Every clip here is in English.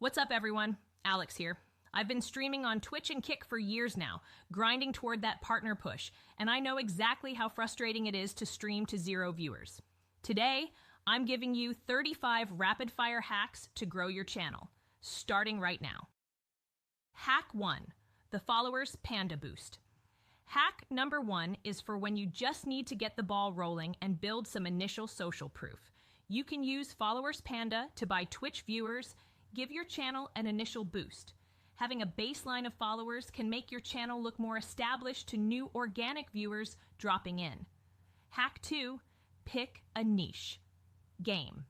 What's up, everyone? Alex here. I've been streaming on Twitch and Kick for years now, grinding toward that partner push, and I know exactly how frustrating it is to stream to 0 viewers. Today, I'm giving you 35 rapid-fire hacks to grow your channel, starting right now. Hack 1. The Followers Panda Boost. Hack number 1 is for when you just need to get the ball rolling and build some initial social proof. You can use Followers Panda to buy Twitch viewers, give your channel an initial boost. Having a baseline of followers can make your channel look more established to new organic viewers dropping in. Hack 2. Pick a niche. Game.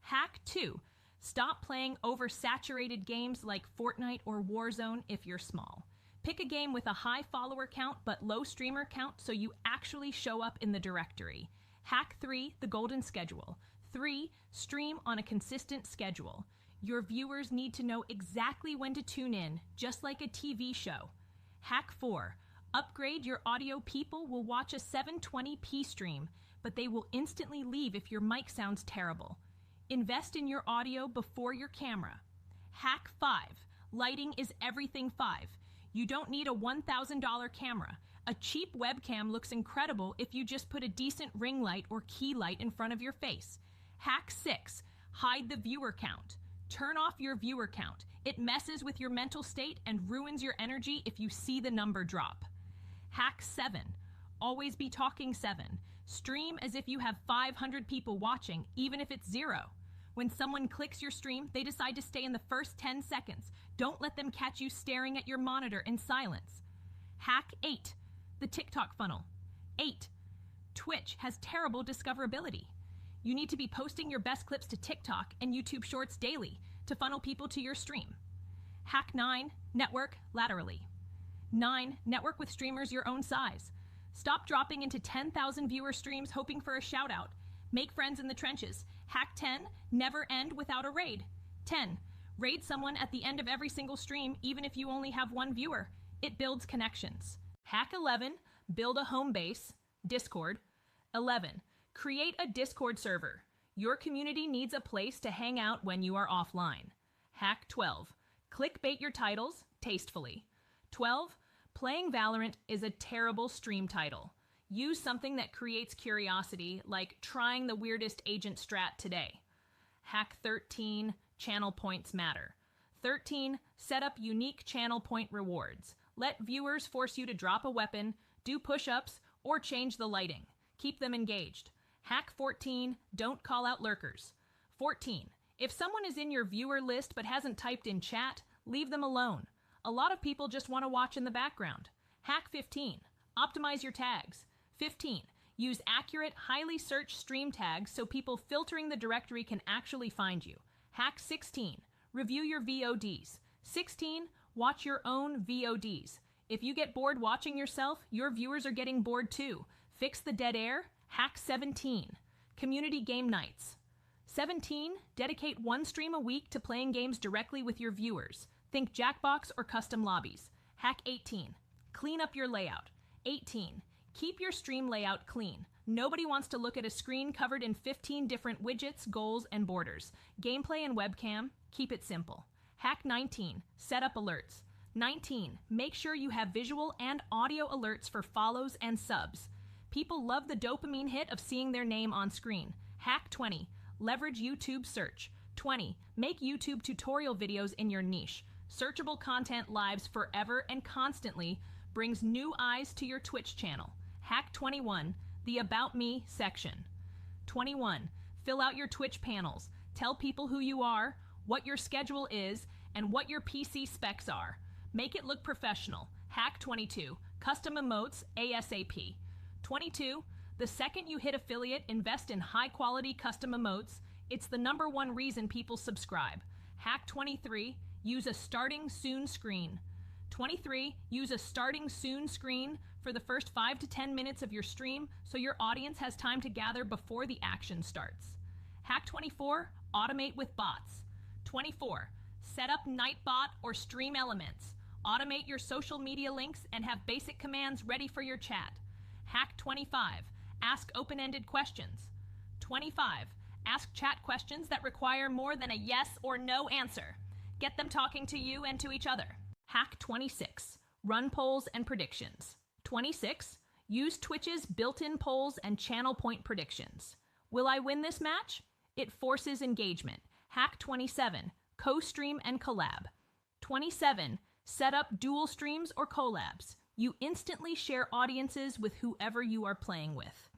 Hack 2. Stop playing oversaturated games like Fortnite or Warzone if you're small. Pick a game with a high follower count but low streamer count so you actually show up in the directory. Hack 3. The Golden Schedule. 3. Stream on a consistent schedule. Your viewers need to know exactly when to tune in, just like a TV show. Hack 4. Upgrade your audio. People will watch a 720p stream, but they will instantly leave if your mic sounds terrible. Invest in your audio before your camera. Hack 5. Lighting is everything. 5. You don't need a $1,000 camera. A cheap webcam looks incredible if you just put a decent ring light or key light in front of your face. Hack 6. Hide the viewer count. Turn off your viewer count. It messes with your mental state and ruins your energy if you see the number drop. Hack 7. Always be talking. 7. Stream as if you have 500 people watching, even if it's 0. When someone clicks your stream, they decide to stay in the first 10 seconds. Don't let them catch you staring at your monitor in silence. Hack 8. The TikTok funnel. 8. Twitch has terrible discoverability. You need to be posting your best clips to TikTok and YouTube Shorts daily to funnel people to your stream. Hack 9. Network laterally. 9. Network with streamers your own size. Stop dropping into 10,000 viewer streams hoping for a shout out. Make friends in the trenches. Hack 10. Never end without a raid. 10. Raid someone at the end of every single stream, even if you only have 1 viewer. It builds connections. Hack 11. Build a home base. Discord. 11. Create a Discord server. Your community needs a place to hang out when you are offline. Hack 12. Clickbait your titles tastefully. 12. Playing Valorant is a terrible stream title. Use something that creates curiosity, like trying the weirdest agent strat today. Hack 13. Channel points matter. 13. Set up unique channel point rewards. Let viewers force you to drop a weapon, do push-ups, or change the lighting. Keep them engaged. Hack 14. Don't call out lurkers. 14. If someone is in your viewer list but hasn't typed in chat, leave them alone. A lot of people just want to watch in the background. Hack 15. Optimize your tags. 15. Use accurate, highly searched stream tags so people filtering the directory can actually find you. Hack 16. Review your VODs. 16. Watch your own VODs. If you get bored watching yourself, your viewers are getting bored too. Fix the dead air. Hack 17. Community game nights. 17. Dedicate 1 stream a week to playing games directly with your viewers. Think Jackbox or custom lobbies. Hack 18. Clean up your layout. 18. Keep your stream layout clean. Nobody wants to look at a screen covered in 15 different widgets, goals, and borders. Gameplay and webcam, keep it simple. Hack 19. Set up alerts. 19. Make sure you have visual and audio alerts for follows and subs. People love the dopamine hit of seeing their name on screen. Hack 20. Leverage YouTube search. 20. Make YouTube tutorial videos in your niche. Searchable content lives forever and constantly brings new eyes to your Twitch channel. Hack 21. The About Me section. 21. Fill out your Twitch panels. Tell people who you are, what your schedule is, and what your PC specs are. Make it look professional. Hack 22. Custom emotes ASAP. 22. The second you hit affiliate, invest in high-quality custom emotes. It's the #1 reason people subscribe. Hack 23. Use a starting soon screen. 23. Use a starting soon screen for the first 5 to 10 minutes of your stream so your audience has time to gather before the action starts. Hack 24. Automate with bots. 24. Set up Nightbot or Stream Elements. Automate your social media links and have basic commands ready for your chat. Hack 25. Ask open-ended questions. 25. Ask chat questions that require more than a yes or no answer. Get them talking to you and to each other. Hack 26. Run polls and predictions. 26. Use Twitch's built-in polls and channel point predictions. Will I win this match? It forces engagement. Hack 27. Co-stream and collab. 27. Set up dual streams or collabs. You instantly share audiences with whoever you are playing with.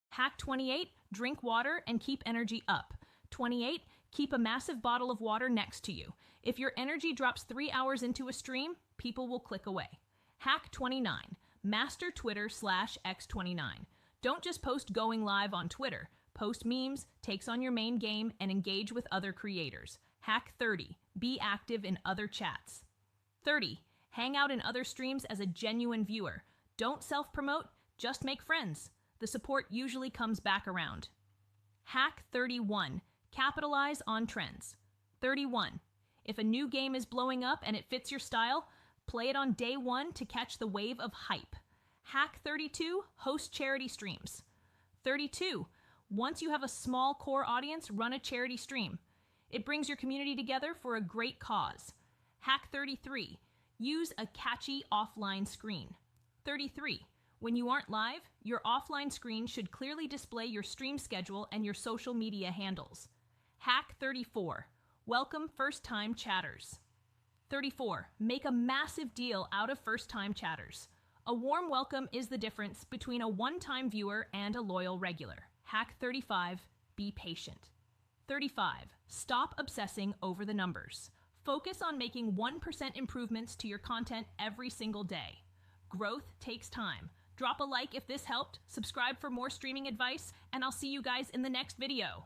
Hack 28. Drink water and keep energy up. 28. Keep a massive bottle of water next to you. If your energy drops 3 hours into a stream, people will click away. Hack 29. Master Twitter/X29. Don't just post going live on Twitter. Post memes, takes on your main game, and engage with other creators. Hack 30. Be active in other chats. 30. Hang out in other streams as a genuine viewer. Don't self-promote, just make friends. The support usually comes back around. Hack 31. Capitalize on trends. 31. If a new game is blowing up and it fits your style, play it on day one to catch the wave of hype. Hack 32. Host charity streams. 32. Once you have a small core audience, run a charity stream. It brings your community together for a great cause. Hack 33. Use a catchy offline screen. 33. When you aren't live, your offline screen should clearly display your stream schedule and your social media handles. Hack 34. Welcome first-time chatters. 34. Make a massive deal out of first-time chatters. A warm welcome is the difference between a one-time viewer and a loyal regular. Hack 35. Be patient. 35. Stop obsessing over the numbers. Focus on making 1% improvements to your content every single day. Growth takes time. Drop a like if this helped, subscribe for more streaming advice, and I'll see you guys in the next video.